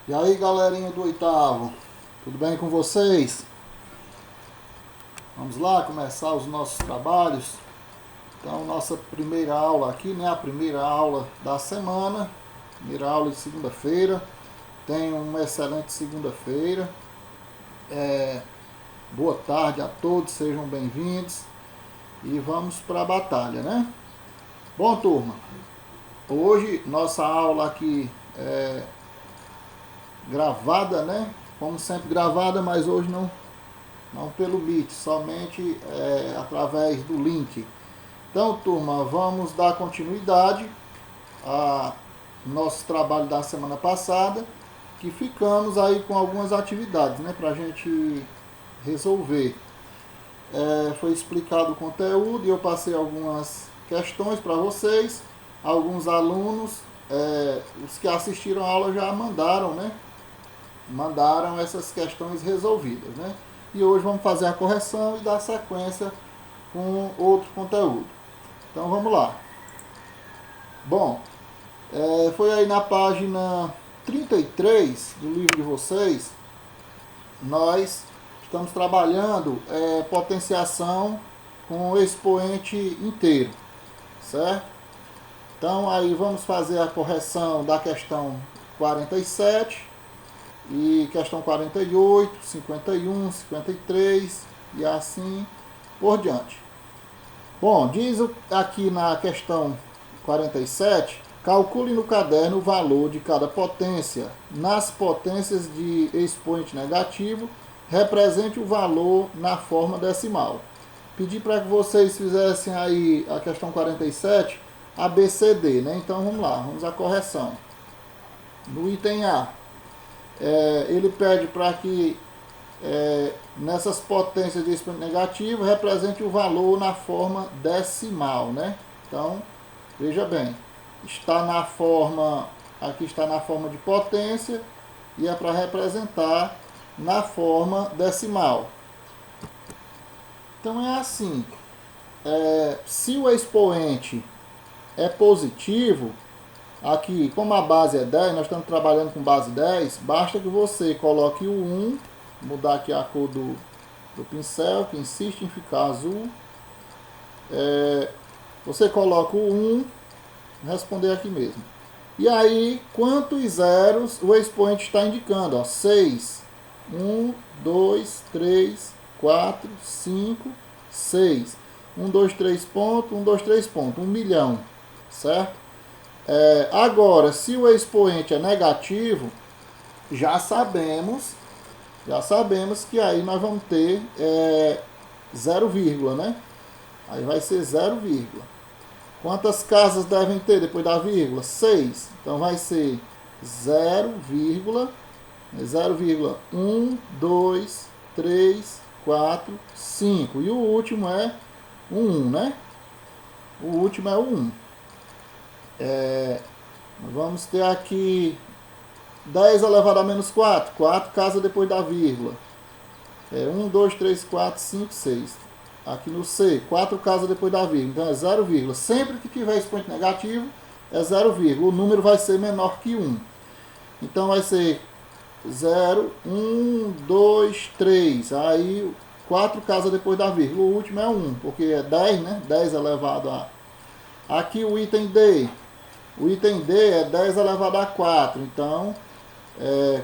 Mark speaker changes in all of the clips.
Speaker 1: E aí, galerinha do oitavo, tudo bem com vocês? Vamos lá começar os nossos trabalhos. Então, nossa primeira aula aqui, né? A primeira aula da semana, primeira aula de segunda-feira. Tenham uma excelente segunda-feira. Boa tarde a todos, sejam bem-vindos. E vamos para a batalha, né? Bom, turma, hoje nossa aula aqui é gravada, né? Como sempre gravada, mas hoje não pelo Meet, somente através do link. Então, turma, vamos dar continuidade ao nosso trabalho da semana passada, que ficamos aí com algumas atividades, né? Para a gente resolver. Foi explicado o conteúdo e eu passei algumas questões para vocês. Alguns alunos, os que assistiram a aula já mandaram, né? Mandaram essas questões resolvidas, né? E hoje vamos fazer a correção e dar sequência com outro conteúdo. Então vamos lá. Bom, foi aí na página 33 do livro de vocês, nós estamos trabalhando potenciação com o expoente inteiro, certo? Então aí vamos fazer a correção da questão 47 e questão 48, 51, 53 e assim por diante. Bom, diz aqui na questão 47, calcule no caderno o valor de cada potência. Nas potências de expoente negativo, represente o valor na forma decimal. Pedi para que vocês fizessem aí a questão 47, ABCD, né? Então vamos lá, vamos à correção. No item A, ele pede para que nessas potências de expoente negativo represente o valor na forma decimal, né? Então, veja bem, está na forma, aqui está na forma de potência e é para representar na forma decimal. Então é assim, se o expoente é positivo, aqui como a base é 10, nós estamos trabalhando com base 10, basta que você coloque o 1, mudar aqui a cor do pincel, que insiste em ficar azul. Você coloca o 1, responder aqui mesmo. E aí, quantos zeros o expoente está indicando? Ó, 6. 1, 2, 3, 4, 5, 6. 1, 2, 3 pontos, 1, 2, 3 pontos. 1 milhão, certo? Agora, se o expoente é negativo, já sabemos que aí nós vamos ter 0, né? Aí vai ser 0, Quantas casas devem ter depois da vírgula? 6. Então vai ser 0,1, 2, 3, 4, 5. E o último é o 1, né? O último é o 1. Vamos ter aqui 10 elevado a menos 4. 4 casas depois da vírgula. 1, 2, 3, 4, 5, 6. Aqui no C, 4 casas depois da vírgula. Então é 0, sempre que tiver expoente negativo, é 0, o número vai ser menor que 1. Então vai ser 0, 1, 2, 3. Aí 4 casas depois da vírgula. O último é 1, porque é 10, né? 10 elevado a... Aqui o item D. O item D é 10 elevado a 4. Então,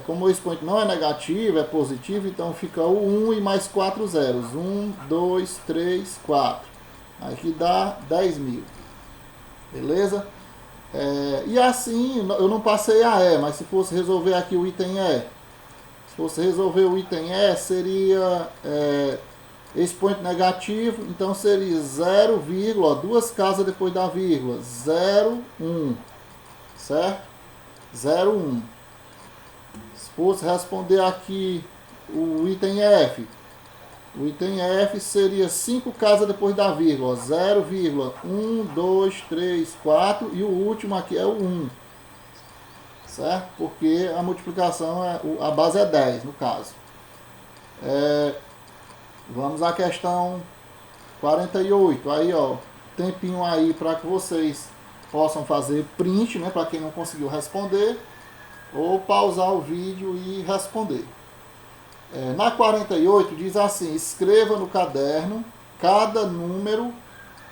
Speaker 1: como o expoente não é negativo, é positivo, então fica o 1 e mais 4 zeros. 1, 2, 3, 4. Aqui dá 10.000. Beleza? E assim, eu não passei a E, mas se fosse resolver aqui o item E, se fosse resolver o item E, seria expoente negativo, então seria 0, duas casas depois da vírgula, 0, 1, certo? 0, 1. Se fosse responder aqui o item F, o item F seria 5 casas depois da vírgula, 0, 1, 2, 3, 4 e o último aqui é o 1, certo? Porque a multiplicação, a base é 10 no caso. Vamos à questão 48. Aí, ó, tempinho aí para que vocês possam fazer print, né, para quem não conseguiu responder. ou pausar o vídeo e responder. Na 48 diz assim: escreva no caderno cada número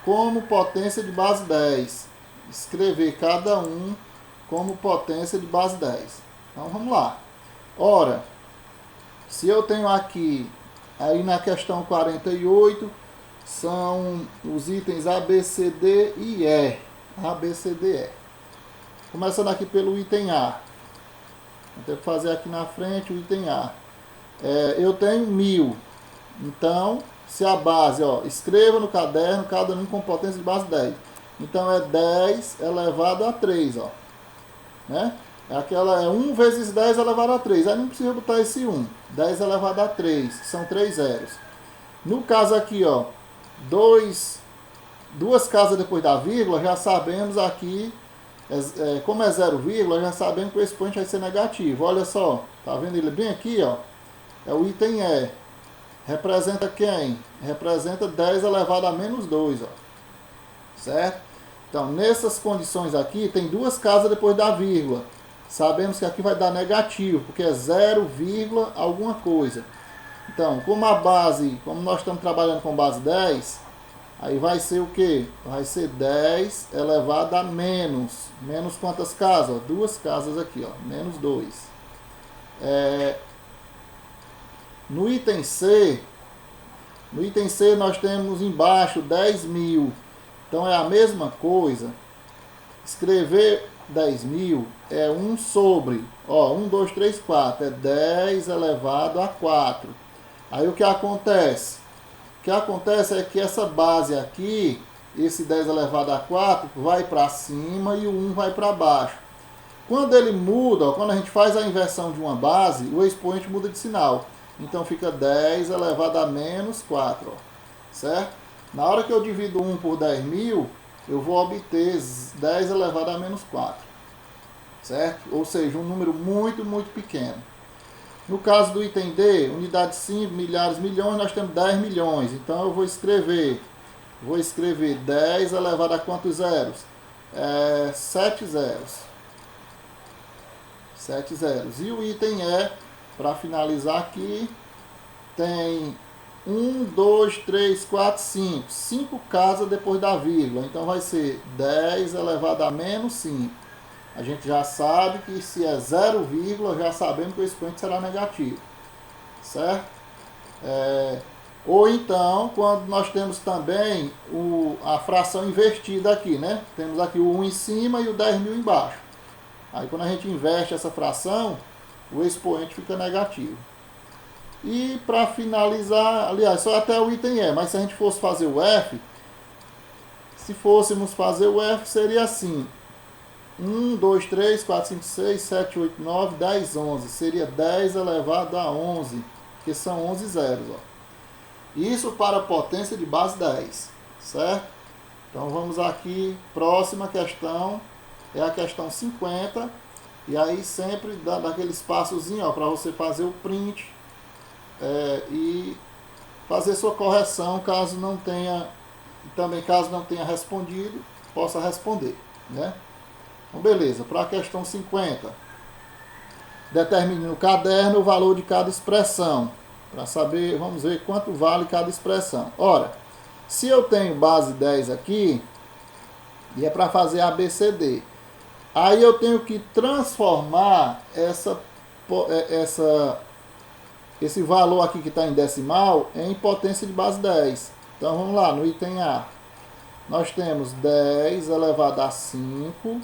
Speaker 1: como potência de base 10. Escrever cada um como potência de base 10. Então vamos lá. Ora, se eu tenho aqui, aí na questão 48, são os itens A, B, C, D e E. A, B, C, D, E. Começando aqui pelo item A. Vou ter que fazer aqui na frente o item A. Eu tenho 1000. Então, se a base, escreva no caderno cada um com potência de base 10. Então é 10 elevado a 3, né? É 1 vezes 10 elevado a 3. Aí não precisa botar esse 1. 10 elevado a 3, são 3 zeros. No caso aqui, duas casas depois da vírgula, já sabemos aqui, como é 0, já sabemos que o expoente vai ser negativo. Olha só, tá vendo ele bem aqui, é o item E. Representa quem? Representa 10 elevado a menos 2, certo? Então, nessas condições aqui, tem duas casas depois da vírgula. Sabemos que aqui vai dar negativo, porque é 0, alguma coisa. Então, como nós estamos trabalhando com base 10, aí vai ser o quê? Vai ser 10 elevado a menos. Menos quantas casas? Duas casas aqui, menos 2. No item C nós temos embaixo 10.000. Então é a mesma coisa. Escrever 10.000 é 1 sobre, 1, 2, 3, 4. É 10 elevado a 4. Aí o que acontece? O que acontece é que essa base aqui, esse 10 elevado a 4, vai para cima e o 1 vai para baixo. Quando ele muda, quando a gente faz a inversão de uma base, o expoente muda de sinal. Então fica 10 elevado a menos 4, certo? Na hora que eu divido 1 por 10.000, eu vou obter 10 elevado a menos 4, certo? Ou seja, um número muito, muito pequeno. No caso do item D, unidade sim, milhares, milhões, nós temos 10 milhões. Então eu vou escrever 10 elevado a quantos zeros? 7 zeros. 7 zeros. E o item E, para finalizar aqui, tem 1, 2, 3, 4, 5. 5 casas depois da vírgula. Então vai ser 10 elevado a menos 5. A gente já sabe que se é 0, já sabemos que o expoente será negativo. Certo? Ou então, quando nós temos também a fração invertida aqui, né? Temos aqui o 1 em cima e o 10.000 embaixo. Aí quando a gente inverte essa fração, o expoente fica negativo. E para finalizar, aliás, só até o item E, mas se a gente fosse fazer o F, seria assim: 1, 2, 3, 4, 5, 6, 7, 8, 9, 10, 11. Seria 10 elevado a 11, que são 11 zeros. Isso para a potência de base 10, certo? Então vamos aqui, próxima questão, é a questão 50. E aí sempre dá aquele espaçozinho para você fazer o print e fazer sua correção caso não tenha respondido, possa responder, né? Então beleza, para a questão 50, determine no caderno o valor de cada expressão, para saber, vamos ver quanto vale cada expressão. Ora, se eu tenho base 10 aqui, e é para fazer ABCD, aí eu tenho que transformar esse valor aqui que está em decimal em potência de base 10. Então vamos lá, no item A. Nós temos 10 elevado a 5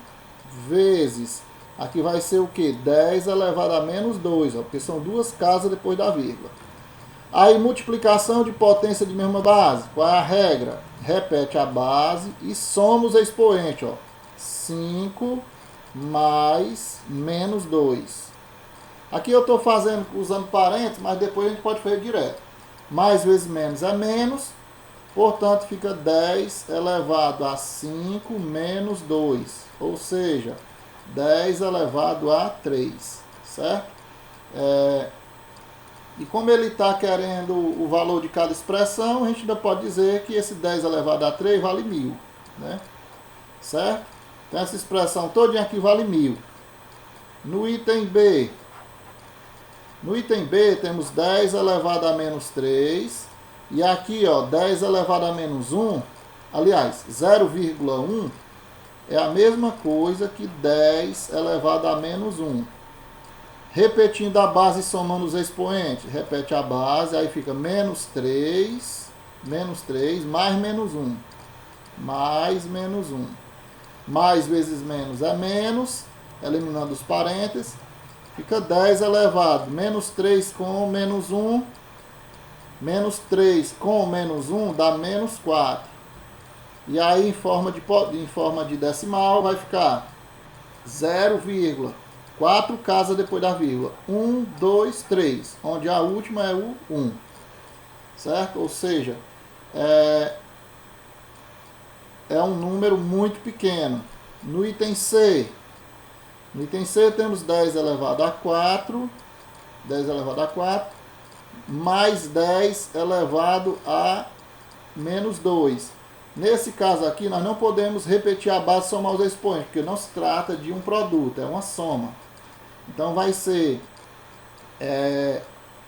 Speaker 1: vezes, aqui vai ser o que? 10 elevado a menos 2, porque são duas casas depois da vírgula. Aí multiplicação de potência de mesma base. Qual é a regra? Repete a base e soma os expoentes. 5 mais menos 2. Aqui eu estou fazendo usando parênteses, mas depois a gente pode fazer direto. Mais vezes menos é menos, portanto fica 10 elevado a 5 menos 2, ou seja, 10 elevado a 3, certo? E como ele está querendo o valor de cada expressão, a gente ainda pode dizer que esse 10 elevado a 3 vale 1000, né? Certo? Então essa expressão toda aqui vale 1000. No item B, temos 10 elevado a menos 3. E aqui, ó, 10 elevado a menos 1. Aliás, 0,1 é a mesma coisa que 10 elevado a menos 1. Repetindo a base e somando os expoentes. Repete a base, aí fica menos 3, mais menos 1. Mais menos 1. Mais vezes menos é menos, eliminando os parênteses. Fica 10 elevado, menos 3 com menos 1. Menos 3 com menos 1 dá menos 4. E aí, em forma de decimal, vai ficar 0,4 casas depois da vírgula. 1, 2, 3. Onde a última é o 1. Certo? Ou seja, é um número muito pequeno. No item C, temos 10 elevado a 4. 10 elevado a 4. Mais 10 elevado a menos 2. Nesse caso aqui, nós não podemos repetir a base e somar os expoentes, porque não se trata de um produto, é uma soma. Então, vai ser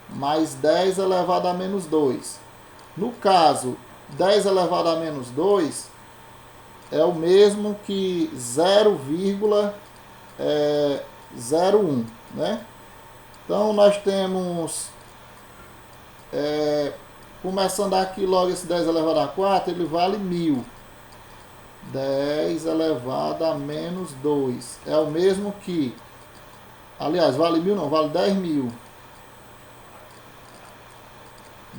Speaker 1: mais 10 elevado a menos 2. No caso, 10 elevado a menos 2 é o mesmo que 0,01, né? Então, nós temos... começando aqui logo esse 10 elevado a 4, ele vale 1000. 10 elevado a menos 2. É o mesmo que... Aliás, vale 1000 não, vale 10.000.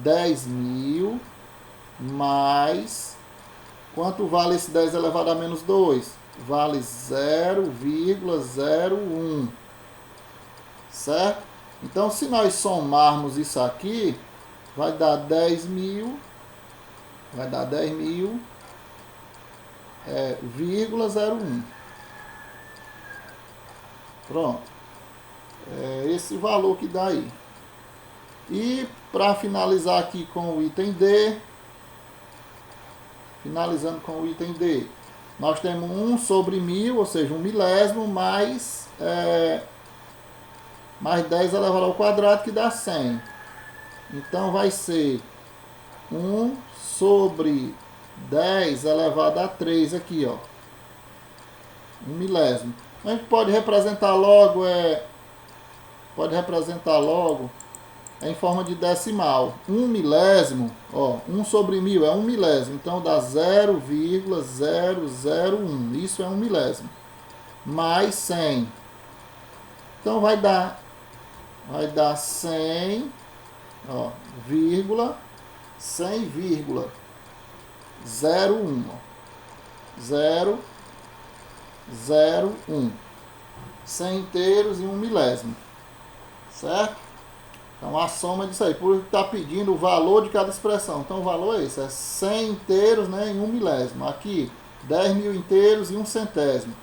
Speaker 1: 10.000 mais... Quanto vale esse 10 elevado a menos 2? Vale 0,01. Certo? Então, se nós somarmos isso aqui... vai dar 10.000, vai dar 10.000, 0,01. Pronto. É esse valor que dá aí. E para finalizar aqui com o item D, finalizando com o item D, nós temos 1 sobre 1000, ou seja, 1 milésimo, mais 10 elevado ao quadrado, que dá 100. Então, vai ser 1 sobre 10 elevado a 3 aqui, ó. 1 milésimo. A gente pode representar logo, em forma de decimal. 1 milésimo, ó, 1 sobre 1000 é 1 milésimo. Então, dá 0,001. Isso é 1 milésimo. Mais 100. Então, vai dar 100... Ó, 100,01, 0,01, 100 inteiros e 1 milésimo, certo? Então a soma disso aí, por estar pedindo o valor de cada expressão. Então o valor é esse, é 100 inteiros, né, em 1 milésimo. Aqui 10.000 inteiros e 1 centésimo.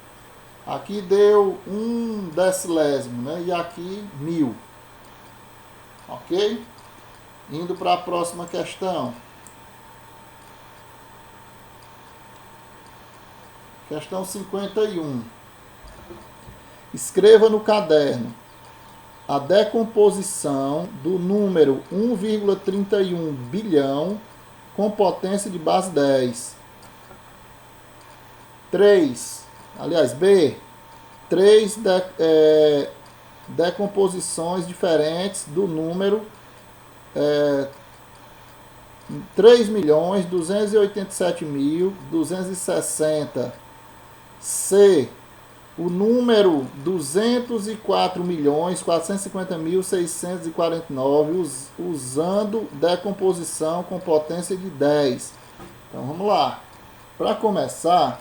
Speaker 1: Aqui deu 1 decilésimo, né, e aqui 1000. Ok? Indo para a próxima questão. Questão 51. Escreva no caderno a decomposição do número 1,31 bilhão com potência de base 10. 3. Aliás, B. 3 decomposições diferentes do número 3.287.260. C. O número 204.450.649 usando decomposição com potência de 10. Então vamos lá. Para começar,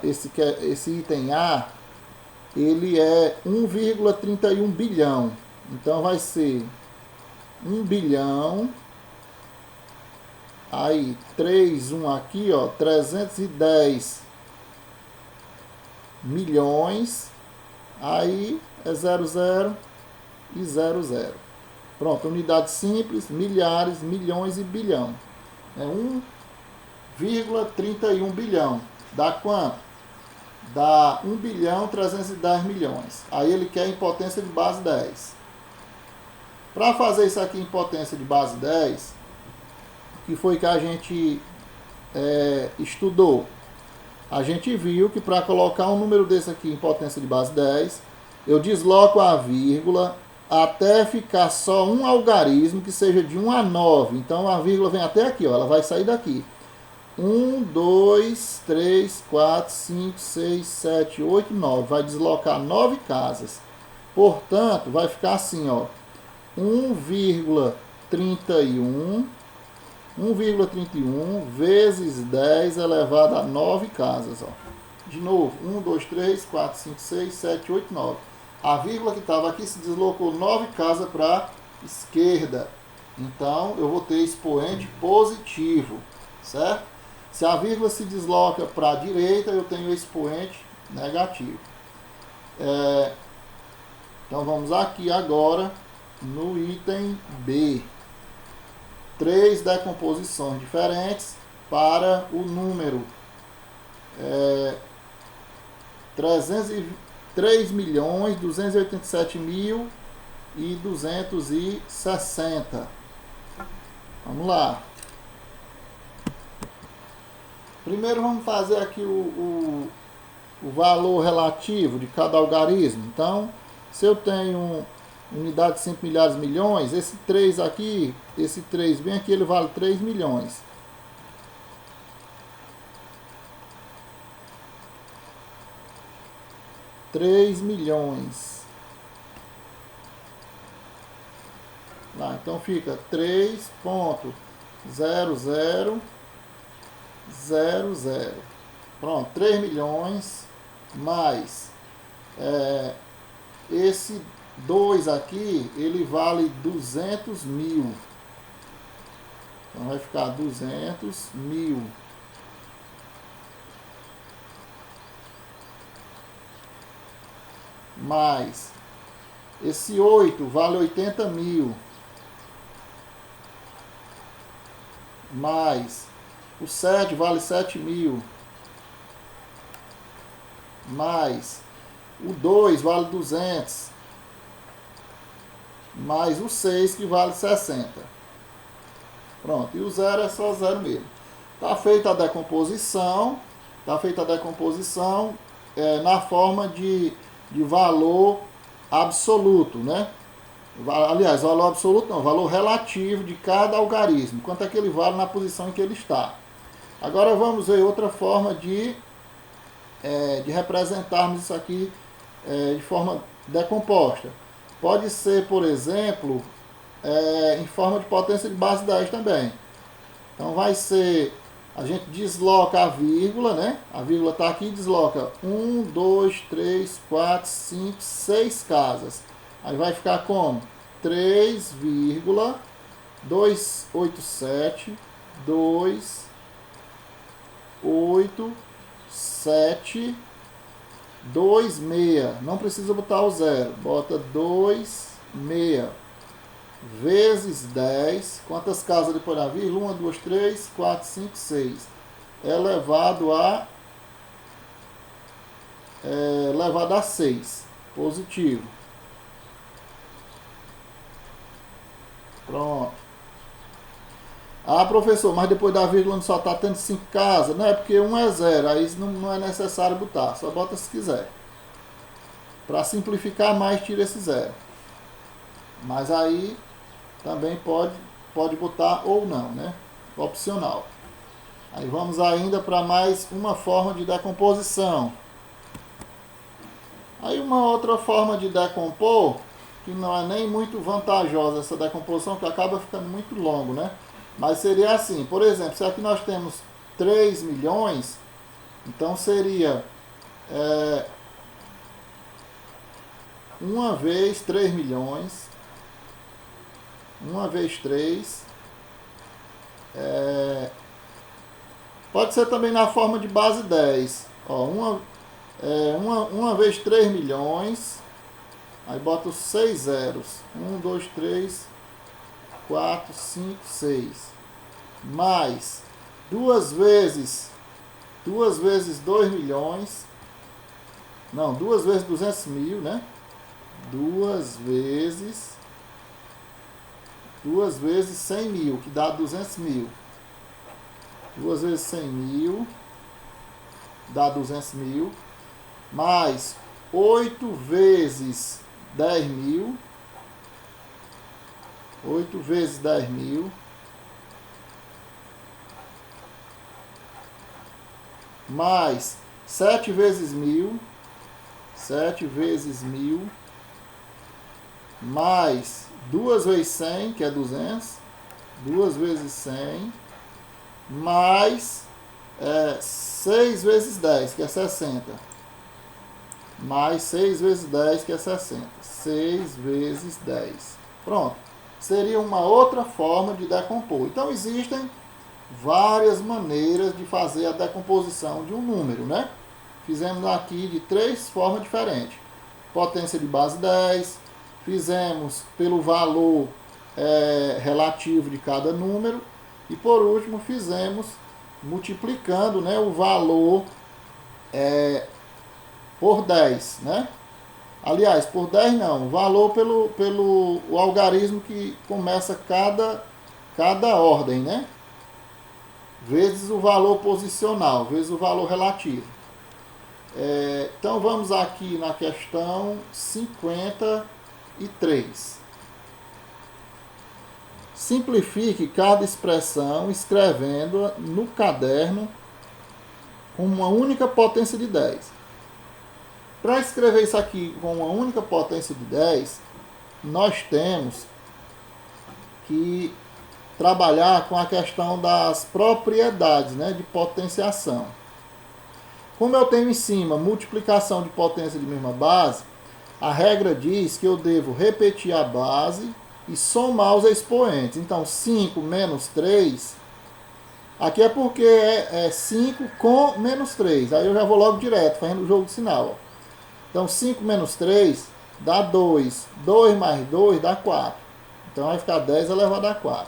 Speaker 1: esse item A, ele é 1,31 bilhão. Então vai ser 1 bilhão, aí 1 aqui, ó, 310 milhões, aí é 00 e 00. Pronto, unidade simples, milhares, milhões e bilhão. É 1,31 bilhão. Dá quanto? dá 1.310.000.000. Aí ele quer em potência de base 10. Para fazer isso aqui em potência de base 10, que foi que a gente estudou? A gente viu que para colocar um número desse aqui em potência de base 10, eu desloco a vírgula até ficar só um algarismo que seja de 1 a 9. Então a vírgula vem até aqui, ó, ela vai sair daqui. 1, 2, 3, 4, 5, 6, 7, 8, 9. Vai deslocar 9 casas. Portanto, vai ficar assim, ó. 1,31 vezes 10 elevado a 9 casas. Ó. De novo, 1, 2, 3, 4, 5, 6, 7, 8, 9. A vírgula que estava aqui se deslocou 9 casas para a esquerda. Então, eu vou ter expoente positivo, certo? Se a vírgula se desloca para a direita, eu tenho expoente negativo. Então, vamos aqui agora no item B. 3 decomposições diferentes para o número 3.287.260. Vamos lá. Primeiro vamos fazer aqui o valor relativo de cada algarismo. Então, se eu tenho unidade de 5 milhares milhões, esse 3 aqui, esse 3 bem aqui, ele vale 3 milhões. Lá, então fica 3.0000. Pronto, 3 milhões mais esse 2 aqui, ele vale 200 mil. Então vai ficar 200 mil. Mais esse 8 vale 80 mil. Mais o 7 vale 7 mil. Mais o 2 vale 200. Mais o 6 que vale 60. Pronto, e o 0 é só 0 mesmo. Está feita a decomposição. Na forma de valor absoluto, né? Aliás, valor absoluto não, valor relativo de cada algarismo. Quanto é que ele vale na posição em que ele está. Agora vamos ver outra forma de representarmos isso aqui de forma decomposta. Pode ser, por exemplo, em forma de potência de base 10 também. Então vai ser, a gente desloca a vírgula, né? A vírgula está aqui, desloca 1, 2, 3, 4, 5, 6 casas. Aí vai ficar como? 3,287, 2, 8, 7, 2, 6. Não precisa botar o 0. Bota 2, 6. Vezes 10. Quantas casas depois da vírgula? 1, 2, 3, 4, 5, 6. Elevado a 6. Positivo. Pronto. Ah, professor, mas depois da vírgula não só está tendo 5 casas? Não, é porque 1 é 0, aí não é necessário botar, só bota se quiser. Para simplificar mais, tira esse 0. Mas aí também pode botar ou não, né? Opcional. Aí vamos ainda para mais uma forma de decomposição. Aí uma outra forma de decompor, que não é nem muito vantajosa essa decomposição, que acaba ficando muito longo, né? Mas seria assim, por exemplo, se aqui nós temos 3 milhões, então seria 1 vezes 3 milhões, 1 vezes 3, pode ser também na forma de base 10, ó, 1 vezes 3 milhões, aí bota os 6 zeros, 1, 2, 3, 4, 5, 6, mais 2 vezes 2 milhões, Não, 2 vezes 200 mil, né? 2 vezes 100 mil, que dá 200 mil. 2 vezes 100 mil dá 200 mil. Mais 8 vezes 10 mil. 8 vezes 10 mil. Mais 7 vezes 1000. 7 vezes 1000. Mais 2 vezes 100, que é 200. 2 vezes 100. Mais 6 vezes 10, que é 60. Mais 6 vezes 10, que é 60. 6 vezes 10. Pronto. Seria uma outra forma de decompor. Então, existem várias maneiras de fazer a decomposição de um número, né? Fizemos aqui de 3 formas diferentes. Potência de base 10. Fizemos pelo valor relativo de cada número. E, por último, fizemos multiplicando, né, o valor por 10, né? Aliás, por 10 não, o valor pelo o algarismo que começa cada ordem, né? Vezes o valor posicional, vezes o valor relativo. Então vamos aqui na questão 53. Simplifique cada expressão escrevendo-a no caderno com uma única potência de 10. Para escrever isso aqui com uma única potência de 10, nós temos que trabalhar com a questão das propriedades, né, de potenciação. Como eu tenho em cima multiplicação de potência de mesma base, a regra diz que eu devo repetir a base e somar os expoentes. Então, 5 menos 3, aqui é porque é 5 com menos 3. Aí eu já vou logo direto, fazendo o jogo de sinal. Ó. Então, 5 menos 3 dá 2. 2 mais 2 dá 4. Então, vai ficar 10 elevado a 4.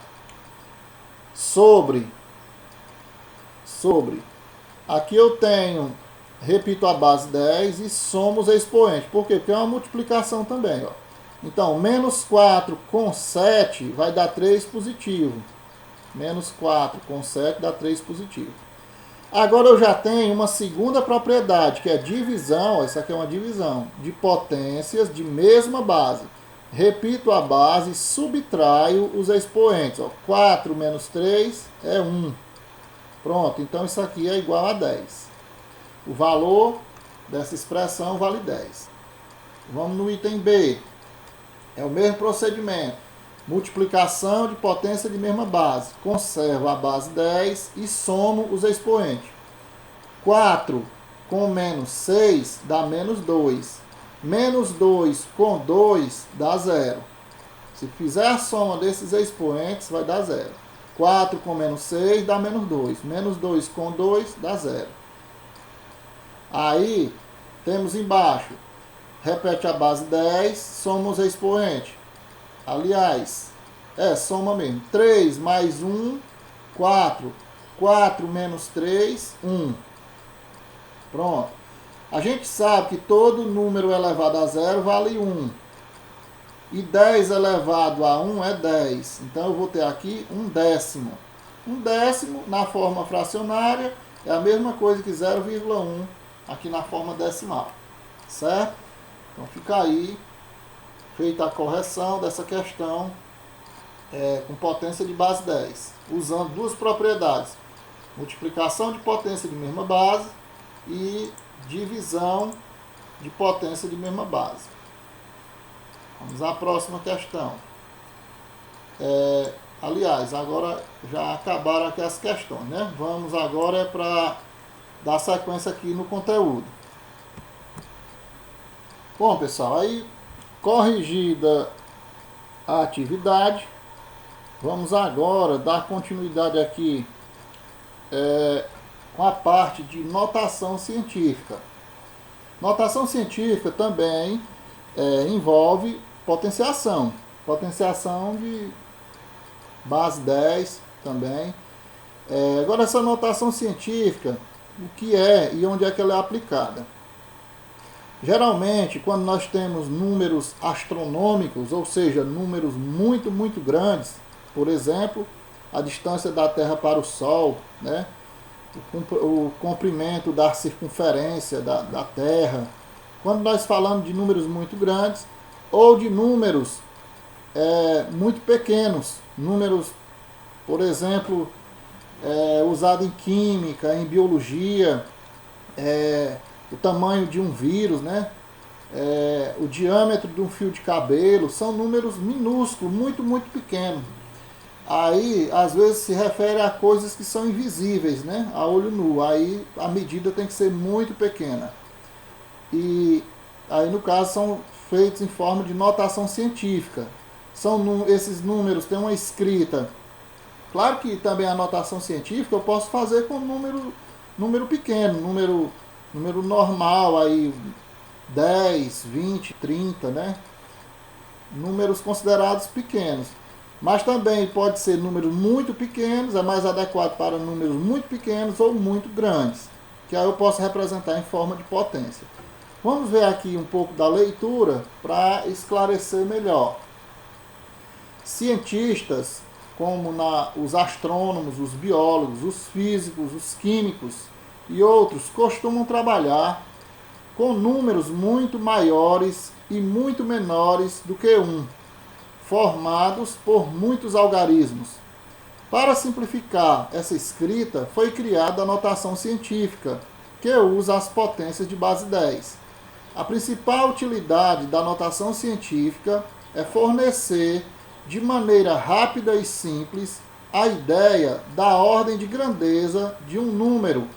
Speaker 1: Sobre. Aqui eu tenho, repito a base 10 e somo os expoentes. Por quê? Porque é uma multiplicação também. Ó. Então, menos 4 com 7 vai dar 3 positivo. Menos 4 com 7 dá 3 positivo. Agora eu já tenho uma segunda propriedade, que é divisão. Essa aqui é uma divisão de potências de mesma base. Repito a base e subtraio os expoentes. Ó. 4 menos 3 é 1. Pronto, então isso aqui é igual a 10. O valor dessa expressão vale 10. Vamos no item B. É o mesmo procedimento. Multiplicação de potência de mesma base. Conservo a base 10 e somo os expoentes. 4 com menos 6 dá menos 2. Menos 2 com 2 dá 0. Se fizer a soma desses expoentes, vai dar 0. 4 com menos 6 dá menos 2. Menos 2 com 2 dá 0. Aí, temos embaixo. Repete a base 10, soma os expoentes. Aliás, soma mesmo. 3 mais 1, 4. 4 menos 3, 1. Pronto. A gente sabe que todo número elevado a 0 vale 1. E 10 elevado a 1 é 10. Então eu vou ter aqui 1/10. 1/10 na forma fracionária é a mesma coisa que 0,1 aqui na forma decimal. Certo? Então fica aí feita a correção dessa questão com potência de base 10, usando duas propriedades: multiplicação de potência de mesma base e divisão de potência de mesma base. Vamos à próxima questão. Aliás, agora já acabaram aqui as questões, né? Vamos agora para dar sequência aqui no conteúdo. Bom, pessoal, aí corrigida a atividade, vamos agora dar continuidade aqui com a parte de notação científica. Notação científica também envolve potenciação. Potenciação de base 10 também. Agora, essa notação científica, o que é e onde é que ela é aplicada? Geralmente, quando nós temos números astronômicos, ou seja, números muito, muito grandes, por exemplo, a distância da Terra para o Sol, né? O comprimento da circunferência da Terra. Quando nós falamos de números muito grandes, ou de números muito pequenos, números, por exemplo, usado em química, em biologia, o tamanho de um vírus, né? O diâmetro de um fio de cabelo, são números minúsculos, muito, muito pequenos. Aí, às vezes, se refere a coisas que são invisíveis, né? A olho nu. Aí, a medida tem que ser muito pequena. E aí, no caso, são feitos em forma de notação científica. Esses números têm uma escrita. Claro que também a notação científica eu posso fazer com número pequeno, número normal, aí 10, 20, 30, né? Números considerados pequenos. Mas também pode ser números muito pequenos, é mais adequado para números muito pequenos ou muito grandes, que aí eu posso representar em forma de potência. Vamos ver aqui um pouco da leitura para esclarecer melhor. Cientistas, como os astrônomos, os biólogos, os físicos, os químicos e outros, costumam trabalhar com números muito maiores e muito menores do que 1, formados por muitos algarismos. Para simplificar essa escrita, foi criada a notação científica, que usa as potências de base 10. A principal utilidade da notação científica é fornecer, de maneira rápida e simples, a ideia da ordem de grandeza de um número,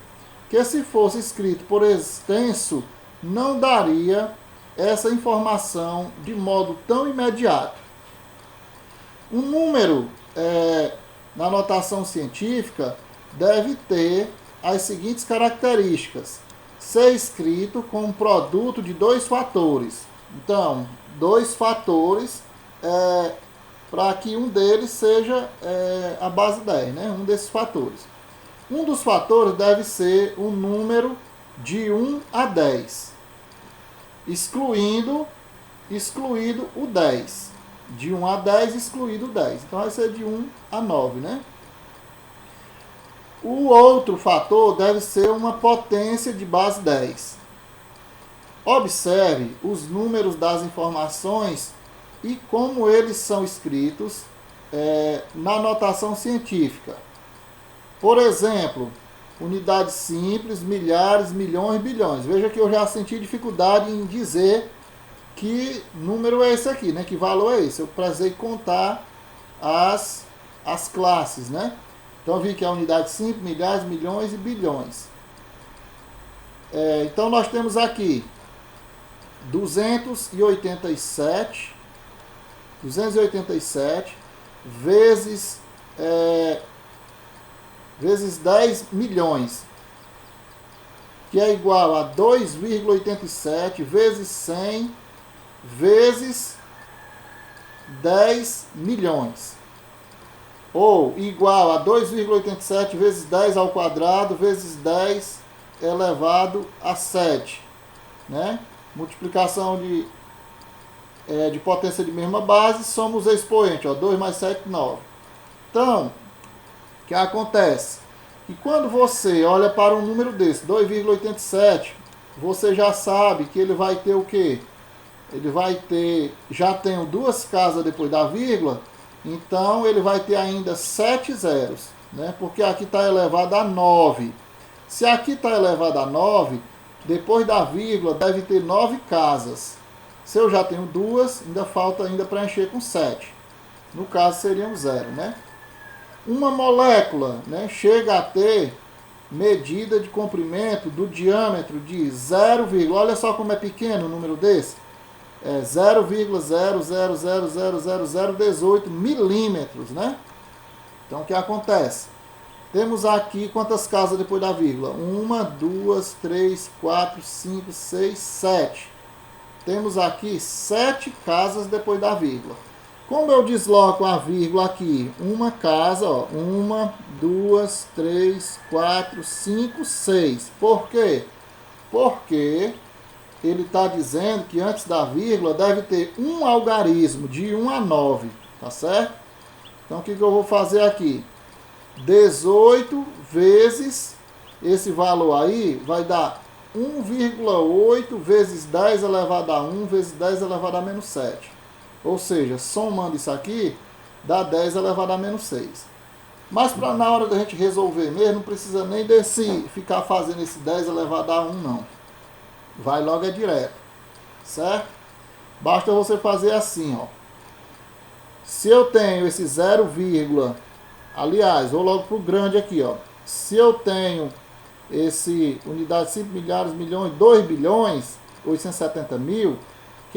Speaker 1: que se fosse escrito por extenso, não daria essa informação de modo tão imediato. Um número, na notação científica, deve ter as seguintes características: ser escrito com um produto de dois fatores. Então, dois fatores para que um deles seja a base 10, né? Um desses fatores. Um dos fatores deve ser um número de 1 a 10, excluído o 10. De 1 a 10, excluído o 10. Então vai ser de 1 a 9, né? O outro fator deve ser uma potência de base 10. Observe os números das informações e como eles são escritos na notação científica. Por exemplo, unidades simples, milhares, milhões, bilhões. Veja que eu já senti dificuldade em dizer que número é esse aqui, né? Que valor é esse? Eu precisei contar as classes, né? Então, vi que é a unidade simples, milhares, milhões e bilhões. Então, nós temos aqui 287 vezes 10 milhões, que é igual a 2,87 vezes 100 vezes 10 milhões. Ou igual a 2,87 vezes 10 ao quadrado vezes 10 elevado a 7. Né? Multiplicação de potência de mesma base, somos expoente. 2 mais 7, 9. Então, o que acontece? E quando você olha para um número desse, 2,87, você já sabe que ele vai ter o quê? Ele vai ter, já tenho duas casas depois da vírgula, então ele vai ter ainda 7 zeros, né? Porque aqui está elevado a 9. Se aqui está elevado a 9, depois da vírgula deve ter 9 casas. Se eu já tenho duas, ainda falta preencher com 7. No caso seria um 0, né? Uma molécula, né, chega a ter medida de comprimento do diâmetro de 0, olha só como é pequeno o número desse. 0,0000018 milímetros, né? Então, o que acontece? Temos aqui quantas casas depois da vírgula? 1, 2, 3, 4, 5, 6, 7. Temos aqui 7 casas depois da vírgula. Como eu desloco a vírgula aqui? Uma casa, ó. 1, 2, 3, 4, 5, 6. Por quê? Porque ele está dizendo que antes da vírgula deve ter um algarismo de 1 a 9, tá certo? Então o que eu vou fazer aqui? 18 vezes esse valor aí vai dar 1,8 vezes 10 elevado a 1 vezes 10 elevado a menos 7. Ou seja, somando isso aqui, dá 10 elevado a menos 6. Mas para na hora da gente resolver mesmo, não precisa nem ficar fazendo esse 10 elevado a 1 não. Vai logo é direto, certo? Basta você fazer assim, ó. Se eu tenho esse 0, aliás, vou logo para o grande aqui, ó. Se eu tenho esse unidade de 5 milhares, milhões, 2 bilhões, 870 mil, o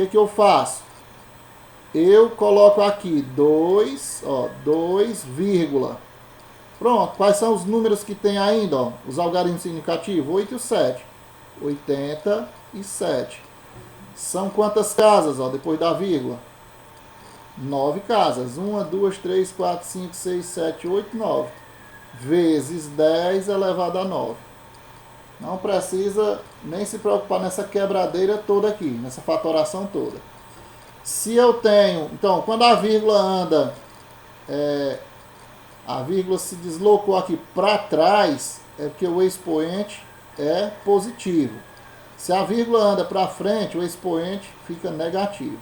Speaker 1: que eu faço? Eu coloco aqui 2, ó, 2, pronto, quais são os números que tem ainda, ó? Os algarismos significativos? 8 e 7. 87. São quantas casas, ó, depois da vírgula? 9 casas. 1, 2, 3, 4, 5, 6, 7, 8, 9. Vezes 10 elevado a 9. Não precisa nem se preocupar nessa quebradeira toda aqui, nessa fatoração toda. Se eu tenho, então, quando a vírgula anda, a vírgula se deslocou aqui para trás, é porque o expoente é positivo. Se a vírgula anda para frente, o expoente fica negativo.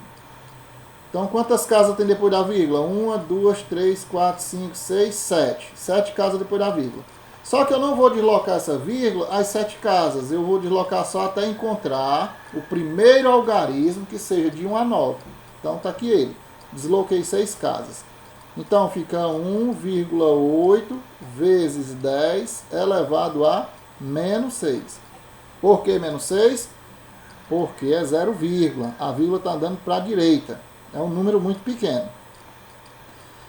Speaker 1: Então, quantas casas tem depois da vírgula? 1, 2, 3, 4, 5, 6, 7. 7 casas depois da vírgula. Só que eu não vou deslocar essa vírgula às 7 casas. Eu vou deslocar só até encontrar o primeiro algarismo que seja de 1 a 9. Então, está aqui ele. Desloquei 6 casas. Então, fica 1,8 vezes 10 elevado a menos 6. Por que menos 6? Porque é 0, a vírgula está andando para a direita. É um número muito pequeno.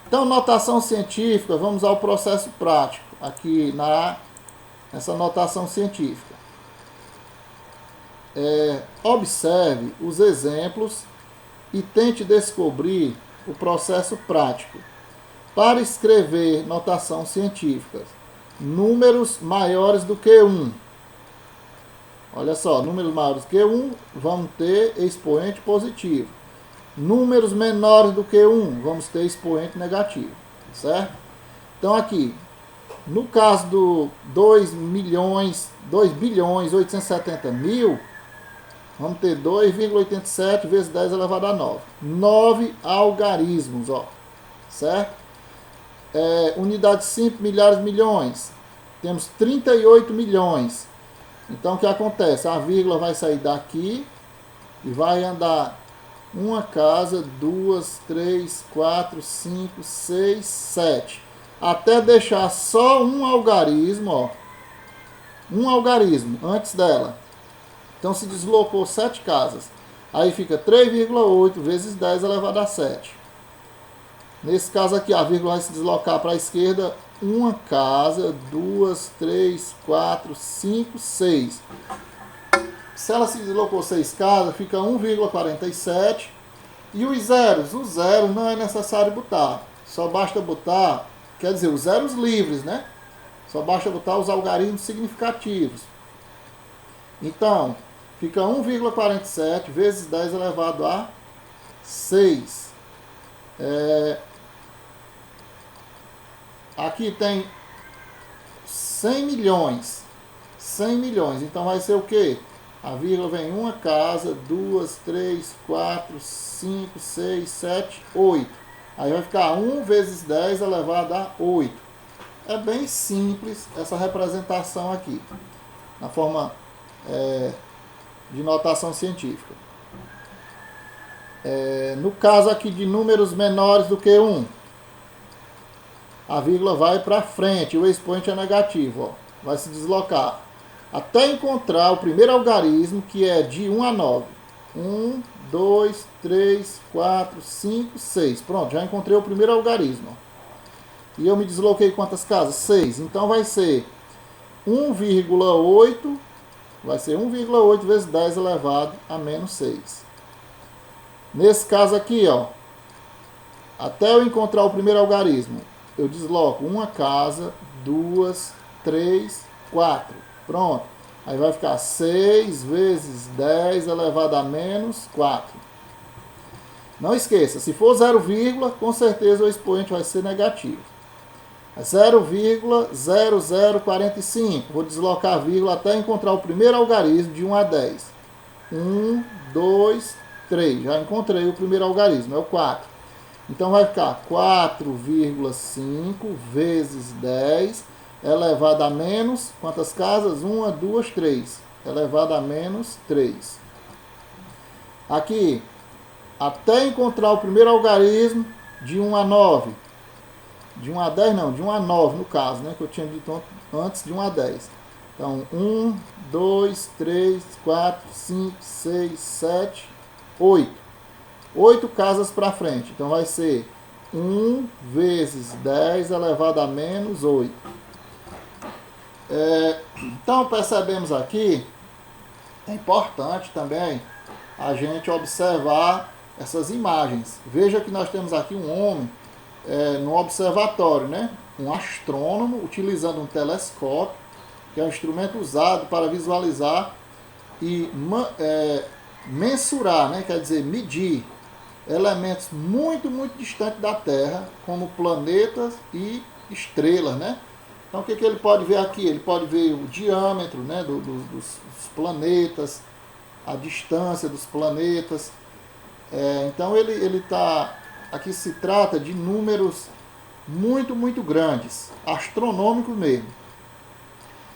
Speaker 1: Então, notação científica, vamos ao processo prático, aqui nessa notação científica. Observe os exemplos e tente descobrir o processo prático. Para escrever notação científica, números maiores do que 1. Olha só, números maiores do que 1 vão ter expoente positivo. Números menores do que 1, vamos ter expoente negativo, certo? Então aqui, no caso do 2 bilhões 870 mil, vamos ter 2,87 vezes 10 elevado a 9. 9 algarismos, ó, certo? Unidade de 5 milhares, milhões, temos 38 milhões. Então o que acontece? A vírgula vai sair daqui e vai andar uma casa, 2, 3, 4, 5, 6, 7. Até deixar só um algarismo, ó. Um algarismo antes dela. Então se deslocou 7 casas. Aí fica 3,8 vezes 10 elevado a 7. Nesse caso aqui, a vírgula vai se deslocar para a esquerda. Uma casa, 2, 3, 4, 5, 6. Se ela se deslocou 6 casas, fica 1,47. E os zeros? Os zeros não é necessário botar. Só basta botar, quer dizer, os zeros livres, né? Só basta botar os algarismos significativos. Então, fica 1,47 vezes 10 elevado a 6. Aqui tem 100 milhões. 100 milhões. Então vai ser o quê? A vírgula vem uma casa, 2, 3, 4, 5, 6, 7, 8. Aí vai ficar 1 vezes 10 elevado a 8. É bem simples essa representação aqui, na forma de notação científica. No caso aqui de números menores do que 1, a vírgula vai para frente, o expoente é negativo, ó, vai se deslocar até encontrar o primeiro algarismo, que é de 1 a 9. 1, 2, 3, 4, 5, 6. Pronto, já encontrei o primeiro algarismo. E eu me desloquei quantas casas? 6. Então vai ser 1,8. Vai ser 1,8 vezes 10 elevado a menos 6. Nesse caso aqui, ó, até eu encontrar o primeiro algarismo, eu desloco uma casa, 2, 3, 4. Pronto. Aí vai ficar 6 vezes 10 elevado a menos 4. Não esqueça, se for 0, com certeza o expoente vai ser negativo. 0,0045. Vou deslocar a vírgula até encontrar o primeiro algarismo de 1 a 10. 1, 2, 3. Já encontrei o primeiro algarismo, é o 4. Então vai ficar 4,5 vezes 10 elevado a menos, quantas casas? 1, 2, 3. Elevado a menos 3. Aqui, até encontrar o primeiro algarismo de 1 a 9. De 1 a 10 não, de 1 a 9 no caso, né? Que eu tinha dito antes de 1 a 10. Então, 1, 2, 3, 4, 5, 6, 7, 8. 8 casas para frente. Então, vai ser 1 vezes 10 elevado a menos 8. Então, percebemos aqui, é importante também a gente observar essas imagens. Veja que nós temos aqui um homem no observatório, né? Um astrônomo utilizando um telescópio, que é um instrumento usado para visualizar e mensurar, né? Quer dizer, medir elementos muito, muito distantes da Terra, como planetas e estrelas, né? Então, o que ele pode ver aqui? Ele pode ver o diâmetro, né, dos planetas, a distância dos planetas. Então, aqui se trata de números muito, muito grandes, astronômicos mesmo.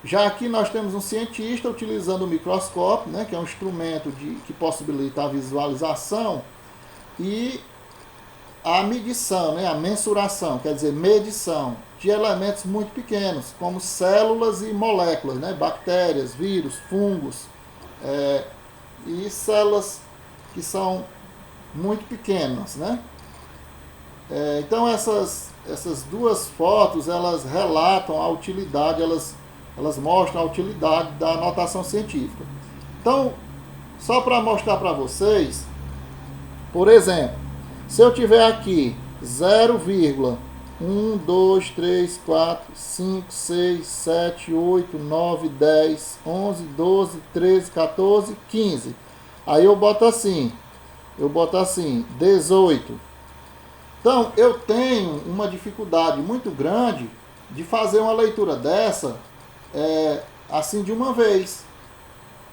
Speaker 1: Já aqui nós temos um cientista utilizando o microscópio, né, que é um instrumento que possibilita a visualização e a medição, né, a mensuração, quer dizer, medição de elementos muito pequenos, como células e moléculas, né, bactérias, vírus, fungos, e células que são muito pequenas, né? Então essas duas fotos, elas relatam a utilidade, elas mostram a utilidade da notação científica. Então, só para mostrar para vocês, por exemplo, se eu tiver aqui 0,1, 2, 3, 4, 5, 6, 7, 8, 9, 10, 11, 12, 13, 14, 15. Aí eu boto assim, 18. Então, eu tenho uma dificuldade muito grande de fazer uma leitura dessa, assim de uma vez.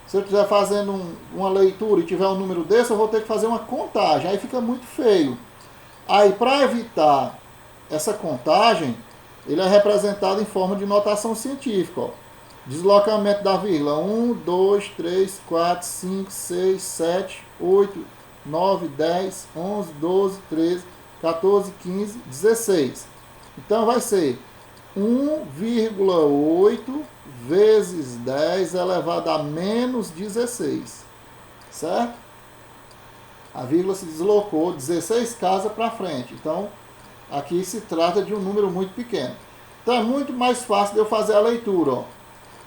Speaker 1: Se eu estiver fazendo uma leitura e tiver um número desse, eu vou ter que fazer uma contagem. Aí fica muito feio. Aí, para evitar essa contagem, ele é representado em forma de notação científica. Ó. Deslocamento da vírgula. 1, 2, 3, 4, 5, 6, 7, 8, 9, 10, 11, 12, 13, 14, 15, 16. Então, vai ser 1,8 vezes 10 elevado a menos 16. Certo? A vírgula se deslocou 16 casas para frente. Então, aqui se trata de um número muito pequeno. Então, é muito mais fácil de eu fazer a leitura. Ó.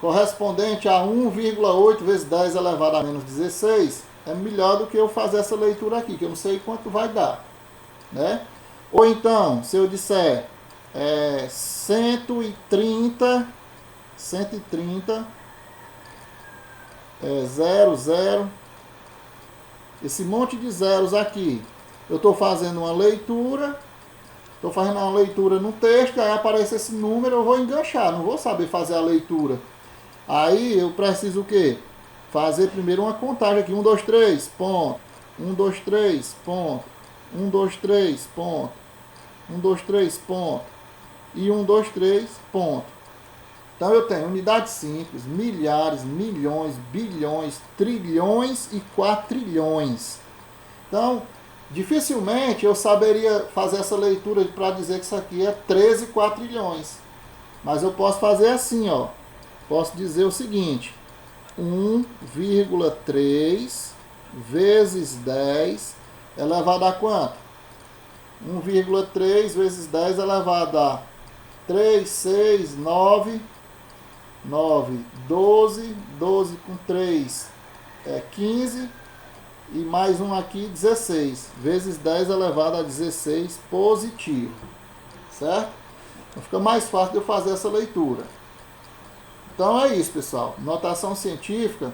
Speaker 1: Correspondente a 1,8 vezes 10 elevado a menos 16, é melhor do que eu fazer essa leitura aqui, que eu não sei quanto vai dar. Né? Ou então, se eu disser 130, 00, esse monte de zeros aqui, eu estou fazendo uma leitura, no texto, aí aparece esse número, eu vou enganchar, não vou saber fazer a leitura. Aí eu preciso o quê? Fazer primeiro uma contagem aqui, 1, 2, 3, ponto, 1, 2, 3, ponto, 1, 2, 3, ponto, 1, 2, 3, ponto, e 1, 2, 3, ponto. Então eu tenho unidades simples, milhares, milhões, bilhões, trilhões e quatrilhões. Então, dificilmente eu saberia fazer essa leitura para dizer que isso aqui é 13 quatrilhões. Mas eu posso fazer assim, ó. Posso dizer o seguinte: 1,3 vezes 10 elevado a quanto? 1,3 vezes 10 elevado a 3, 6, 9, 12, 12 com 3 é 15, e mais um aqui, 16, vezes 10 elevado a 16 positivo, certo? Então fica mais fácil de eu fazer essa leitura. Então é isso, pessoal. Notação científica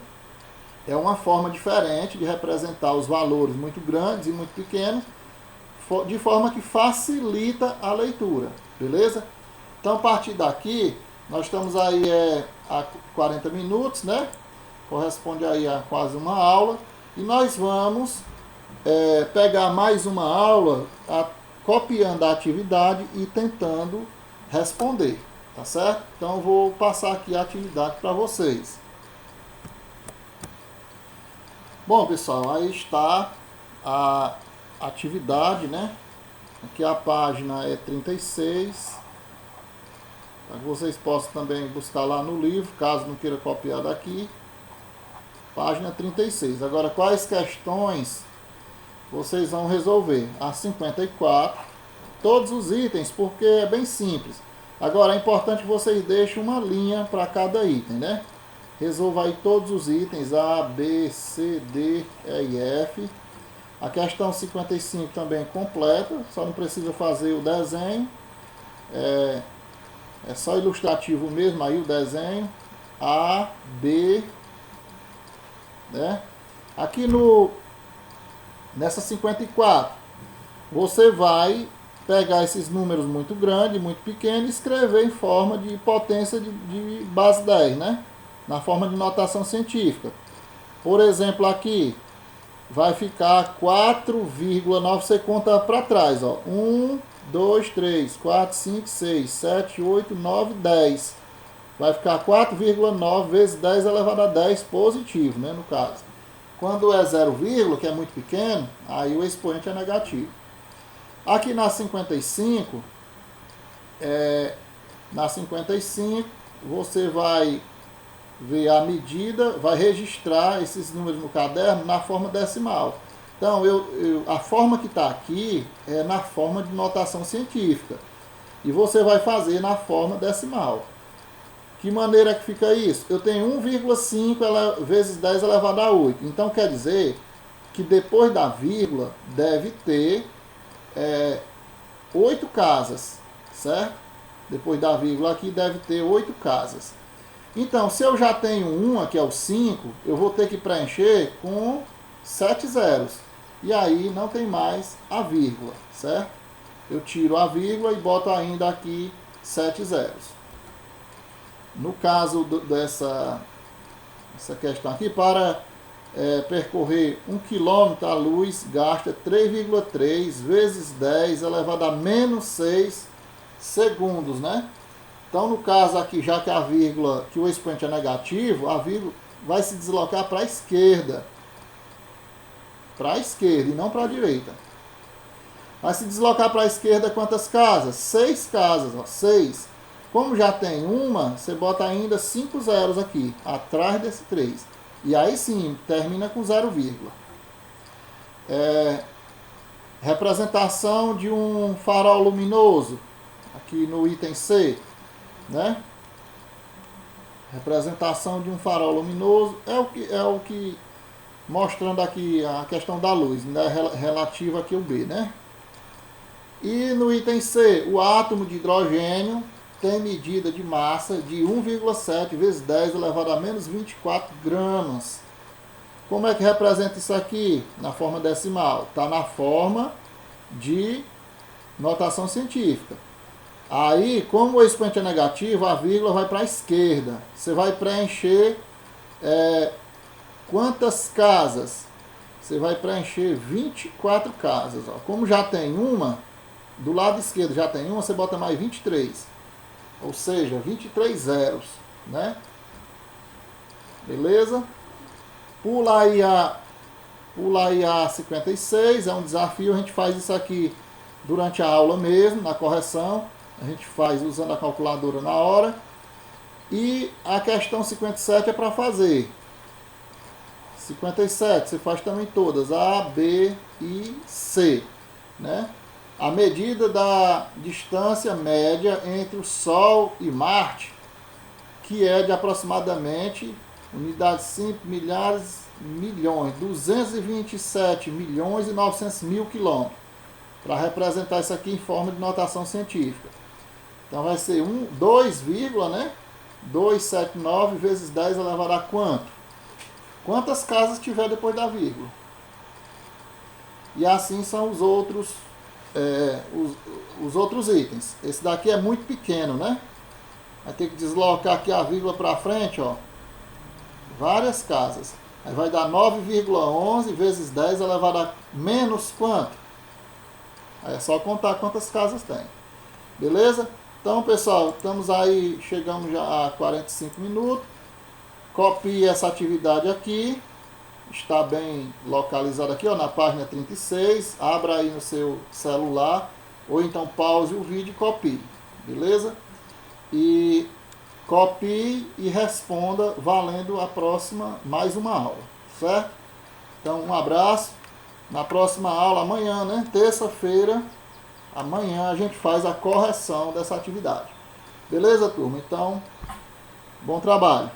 Speaker 1: é uma forma diferente de representar os valores muito grandes e muito pequenos, de forma que facilita a leitura, beleza? Então, a partir daqui, nós estamos aí a 40 minutos, né? Corresponde aí a quase uma aula. E nós vamos pegar mais uma aula copiando a atividade e tentando responder, tá certo? Então, eu vou passar aqui a atividade para vocês. Bom, pessoal, aí está a atividade, né? Aqui a página é 36. Para que vocês possam também buscar lá no livro, caso não queira copiar daqui. Página 36. Agora, quais questões vocês vão resolver? A 54. Todos os itens, porque é bem simples. Agora, é importante que vocês deixem uma linha para cada item, né? Resolva aí todos os itens A, B, C, D, E e F. A questão 55 também completa, só não precisa fazer o desenho. É só ilustrativo mesmo aí o desenho. A, B, né? Aqui nessa 54, você vai pegar esses números muito grandes, muito pequenos e escrever em forma de potência de base 10, né? Na forma de notação científica. Por exemplo, aqui vai ficar 4,9, você conta para trás, ó. 1, 2, 3, 4, 5, 6, 7, 8, 9, 10. Vai ficar 4,9 vezes 10 elevado a 10 positivo, né, no caso. Quando é 0, que é muito pequeno, aí o expoente é negativo. Aqui na 55, você vai ver a medida, vai registrar esses números no caderno na forma decimal. Então, a forma que está aqui é na forma de notação científica. E você vai fazer na forma decimal. Que maneira que fica isso? Eu tenho 1,5 vezes 10 elevado a 8. Então, quer dizer que depois da vírgula deve ter 8 casas, certo? Depois da vírgula aqui deve ter 8 casas. Então, se eu já tenho 1, que é o 5, eu vou ter que preencher com 7 zeros. E aí não tem mais a vírgula, certo? Eu tiro a vírgula e boto ainda aqui 7 zeros. No caso dessa questão aqui, para percorrer 1 km, a luz gasta 3,3 vezes 10 elevado a menos 6 segundos, né? Então, no caso aqui, já que a vírgula, que o expoente é negativo, a vírgula vai se deslocar para a esquerda. Para a esquerda e não para a direita. Vai se deslocar para a esquerda quantas casas? 6 casas, ó, 6. Como já tem uma, você bota ainda 5 zeros aqui, atrás desse 3. E aí sim, termina com 0, representação de um farol luminoso, aqui no item C, né? Representação de um farol luminoso é o que mostrando aqui a questão da luz, né? Relativa aqui ao B, né? E no item C, o átomo de hidrogênio tem medida de massa de 1,7 vezes 10 elevado a menos 24 gramas. Como é que representa isso aqui? Na forma decimal. Está na forma de notação científica. Aí, como o expoente é negativo, a vírgula vai para a esquerda. Você vai preencher quantas casas? Você vai preencher 24 casas. Ó. Como já tem uma, do lado esquerdo já tem uma, você bota mais 23. Ou seja, 23 zeros, né? Beleza? Pula aí a 56, é um desafio, a gente faz isso aqui durante a aula mesmo, na correção. A gente faz usando a calculadora na hora. E a questão 57 é para fazer. 57, você faz também todas, A, B e C, né? A medida da distância média entre o Sol e Marte, que é de aproximadamente, unidades simples, milhares, milhões, 227 milhões e 900 mil quilômetros, para representar isso aqui em forma de notação científica. Então vai ser 2, né? 279 vezes 10 elevado a quanto? Quantas casas tiver depois da vírgula. E assim são os outros, os outros itens. Esse daqui é muito pequeno, né? Vai ter que deslocar aqui a vírgula para frente, ó. Várias casas. Aí vai dar 9,11 vezes 10 elevado a menos quanto? Aí é só contar quantas casas tem. Beleza? Então, pessoal, estamos aí, chegamos já a 45 minutos. Copie essa atividade aqui. Está bem localizado aqui, ó, na página 36. Abra aí no seu celular. Ou então pause o vídeo e copie. Beleza? E copie e responda valendo a próxima, mais uma aula. Certo? Então, um abraço. Na próxima aula, amanhã, né? Terça-feira, amanhã a gente faz a correção dessa atividade. Beleza, turma? Então, bom trabalho.